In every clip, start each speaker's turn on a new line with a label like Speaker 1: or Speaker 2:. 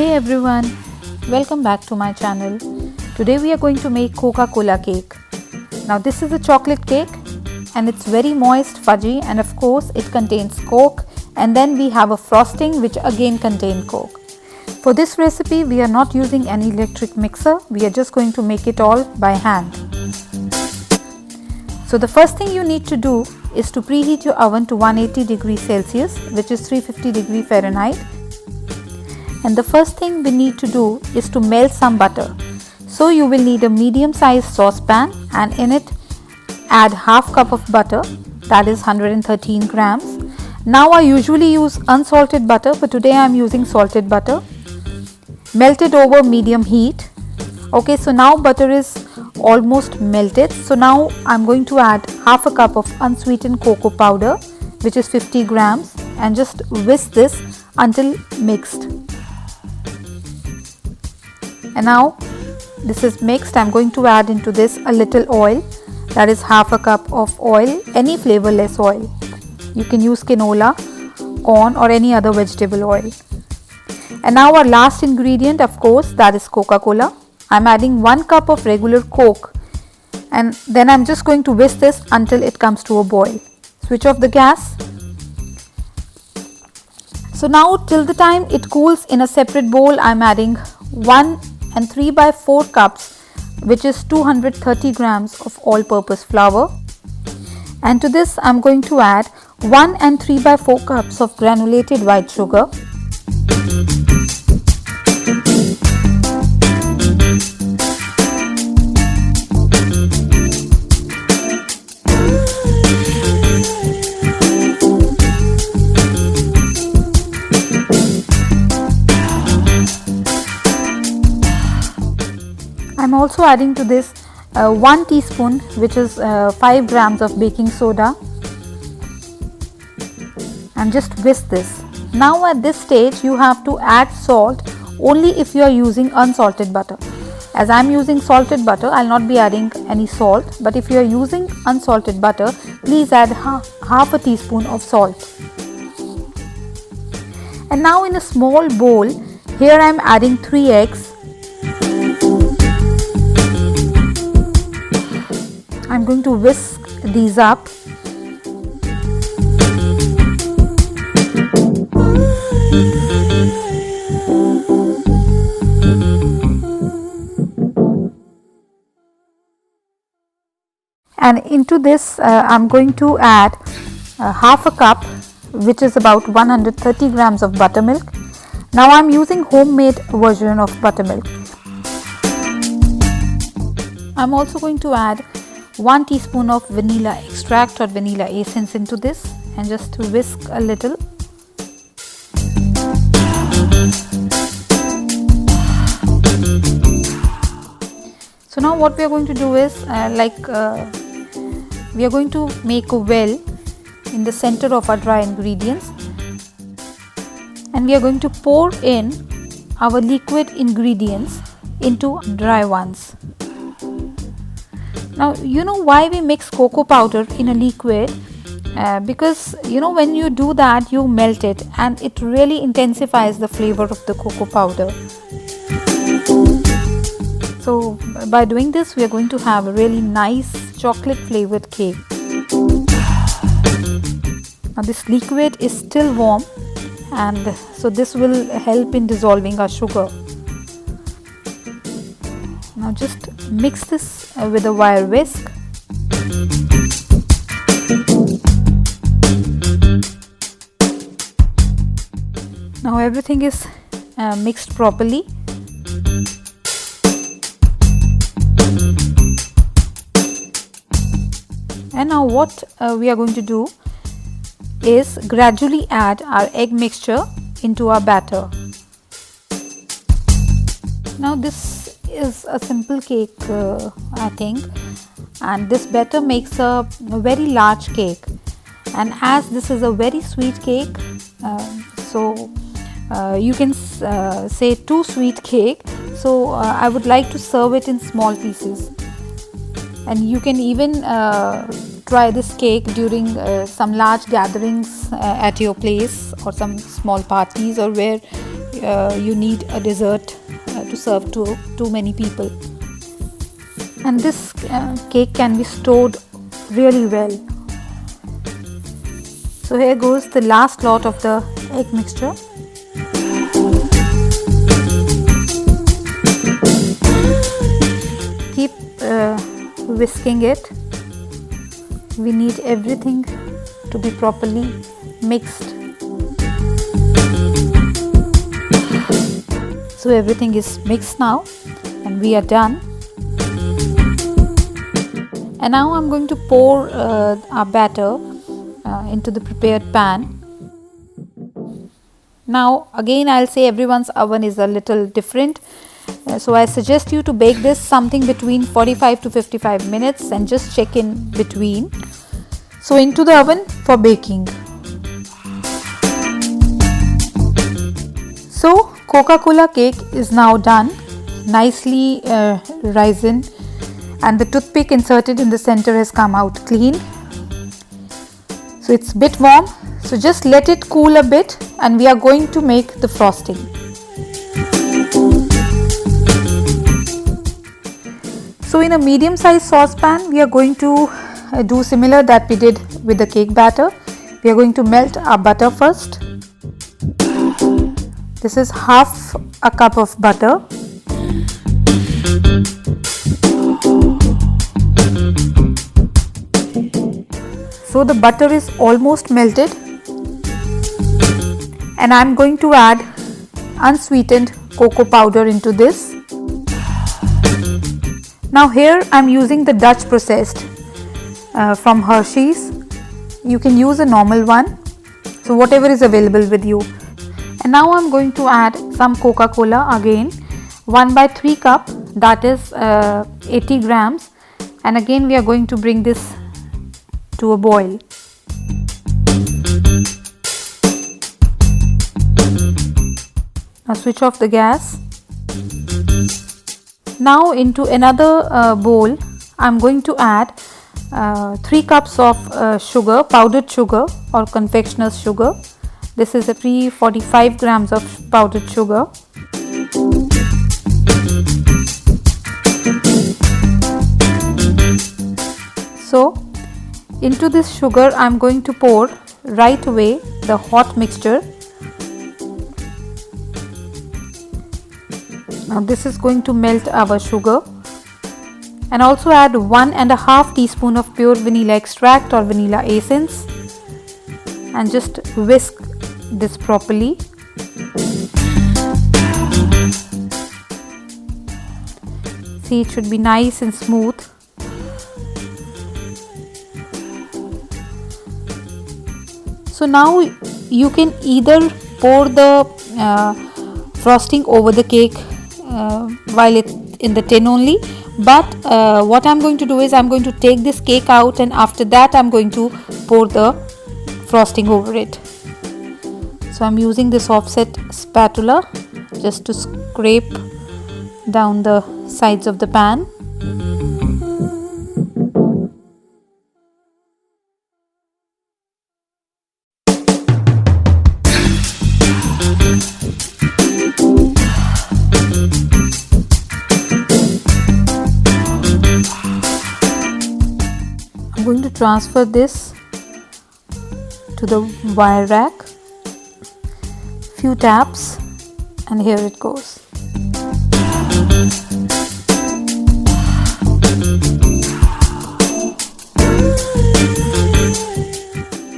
Speaker 1: Hey everyone, welcome back to my channel. Today we are going to make Coca-Cola cake. Now this is a chocolate cake and it's very moist, fudgy, and of course it contains Coke, and then we have a frosting which again contains Coke. For this recipe we are not using any electric mixer, we are just going to make it all by hand. So the first thing you need to do is to preheat your oven to 180 degrees Celsius, which is 350 degrees Fahrenheit. And the first thing we need to do is to melt some butter. So you will need a medium sized saucepan, and in it add half cup of butter, that is 113 grams. Now I usually use unsalted butter, but today I am using salted butter. Melt it over medium heat. Okay, so now butter is almost melted. So now I am going to add half a cup of unsweetened cocoa powder, which is 50 grams, and just whisk this until mixed. And now this is mixed. I'm going to add into this a little oil, that is half a cup of oil, any flavorless oil. You can use canola, corn, or any other vegetable oil. And now our last ingredient, of course, that is Coca-Cola. I'm adding 1 cup of regular Coke, and then I'm just going to whisk this until it comes to a boil. Switch off the gas. So now till the time it cools in a separate bowl, I'm adding 1 and 3/4 cups, which is 230 grams of all-purpose flour, and to this I'm going to add 1 and 3/4 cups of granulated white sugar, I'm also adding to this 1 teaspoon, which is 5 grams of baking soda, and just whisk this. Now at this stage you have to add salt only if you are using unsalted butter. As I am using salted butter, I will not be adding any salt, but if you are using unsalted butter, please add half a teaspoon of salt. And now in a small bowl, here I am adding 3 eggs. I'm going to whisk these up. And into this I'm going to add half a cup, which is about 130 grams of buttermilk. Now I'm using homemade version of buttermilk. I'm also going to add 1 teaspoon of vanilla extract or vanilla essence into this, and just whisk a little. So now what we are going to do is we are going to make a well in the center of our dry ingredients, and we are going to pour in our liquid ingredients into dry ones. Now you know why we mix cocoa powder in a liquid, because you know when you do that you melt it and it really intensifies the flavor of the cocoa powder. So by doing this we are going to have a really nice chocolate flavored cake. Now this liquid is still warm, and so this will help in dissolving our sugar. Now just mix this with a wire whisk. Now everything is mixed properly. And now what we are going to do is gradually add our egg mixture into our batter. Now this is a simple cake, I think, and this batter makes a very large cake, and as this is a very sweet cake, so you can say too sweet cake, so I would like to serve it in small pieces. And you can even try this cake during some large gatherings at your place, or some small parties, or where you need a dessert to serve to too many people. And this cake can be stored really well. So here goes the last lot of the egg mixture. Keep whisking it. We need everything to be properly mixed. So everything is mixed now and we are done. And now I'm going to pour our batter into the prepared pan. Now again I'll say everyone's oven is a little different. So I suggest you to bake this something between 45 to 55 minutes and just check in between. So into the oven for baking. So Coca-Cola cake is now done, nicely risen, and the toothpick inserted in the center has come out clean. So it's a bit warm, so just let it cool a bit and we are going to make the frosting. So in a medium sized saucepan we are going to do similar that we did with the cake batter. We are going to melt our butter first. This is half a cup of butter. So the butter is almost melted and I am going to add unsweetened cocoa powder into this. Now here I am using the Dutch processed from Hershey's. You can use a normal one, so whatever is available with you. And now I am going to add some Coca-Cola again, 1/3 cup, that is 80 grams, and again we are going to bring this to a boil. Now switch off the gas. Now into another bowl I am going to add 3 cups of sugar, powdered sugar or confectioners sugar. This is a 345 grams of powdered sugar. So into this sugar I am going to pour right away the hot mixture. Now this is going to melt our sugar, and also add 1.5 teaspoon of pure vanilla extract or vanilla essence and just whisk this properly. See, it should be nice and smooth. So now you can either pour the frosting over the cake while it's in the tin only, but what I'm going to do is I'm going to take this cake out and after that I'm going to pour the frosting over it. So I'm using this offset spatula just to scrape down the sides of the pan. I'm going to transfer this to the wire rack. Few taps and here it goes.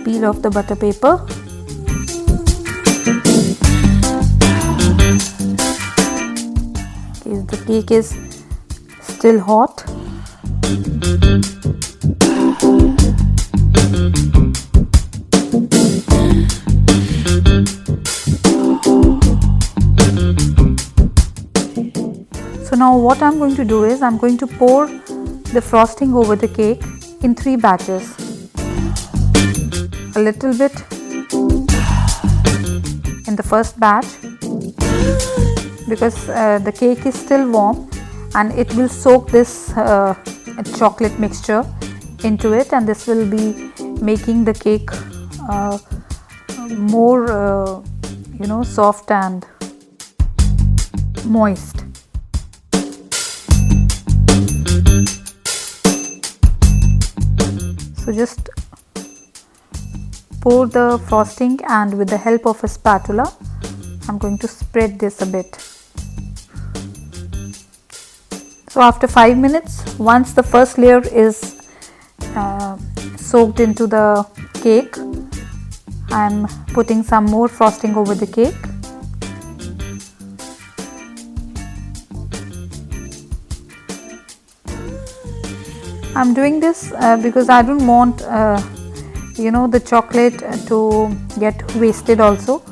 Speaker 1: Peel off the butter paper. Okay, the cake is still hot. So now what I'm going to do is I'm going to pour the frosting over the cake in 3 batches. A little bit in the first batch because the cake is still warm and it will soak this chocolate mixture into it, and this will be making the cake more soft and moist. So just pour the frosting, and with the help of a spatula I'm going to spread this a bit. So after 5 minutes, once the first layer is soaked into the cake, I'm putting some more frosting over the cake. I'm doing this because I don't want the chocolate to get wasted also.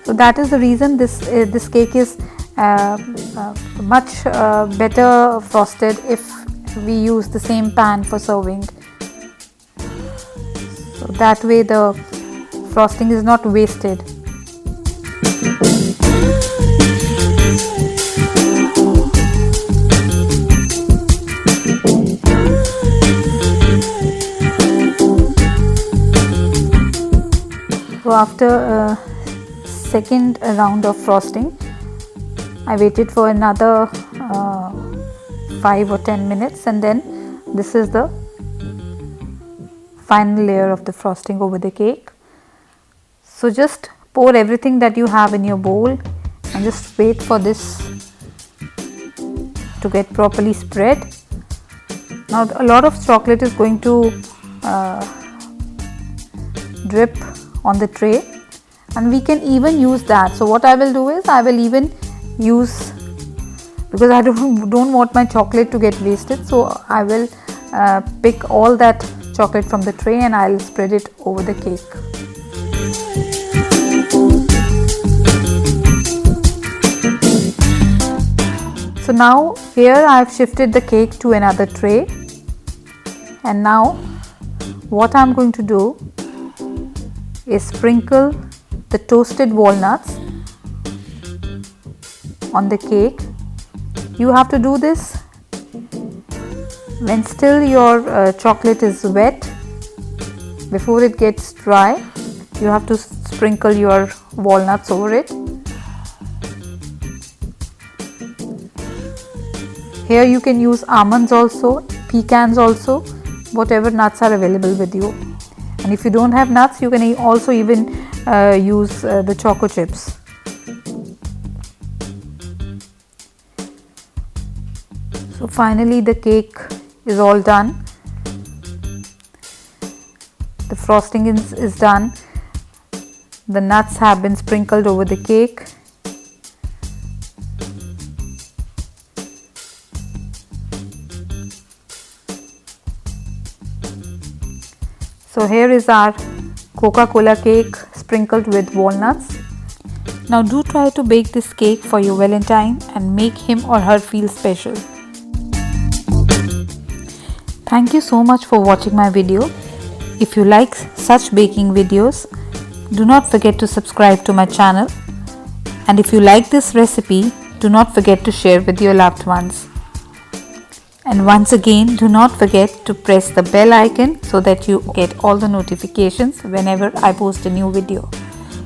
Speaker 1: So that is the reason this cake is much better frosted if we use the same pan for serving. So that way the frosting is not wasted. So after second round of frosting, I waited for another 5 or 10 minutes, and then this is the final layer of the frosting over the cake. So just pour everything that you have in your bowl and just wait for this to get properly spread. Now a lot of chocolate is going to drip on the tray, and we can even use that. So what I will do is I will even use, because I don't want my chocolate to get wasted, so I will pick all that chocolate from the tray and I'll spread it over the cake. So now here I have shifted the cake to another tray, and now what I'm going to do is sprinkle the toasted walnuts on the cake. You have to do this when still your chocolate is wet. Before it gets dry, you have to sprinkle your walnuts over it. Here you can use almonds also, pecans also, whatever nuts are available with you. And if you don't have nuts, you can also even use the choco chips. So finally the cake is all done. The frosting is done. The nuts have been sprinkled over the cake. So here is our Coca-Cola cake sprinkled with walnuts. Now do try to bake this cake for your Valentine and make him or her feel special. Thank you so much for watching my video. If you like such baking videos, do not forget to subscribe to my channel. And if you like this recipe, do not forget to share with your loved ones. And once again, do not forget to press the bell icon so that you get all the notifications whenever I post a new video.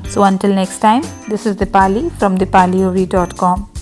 Speaker 1: So until next time, this is Dipali from dipaliori.com.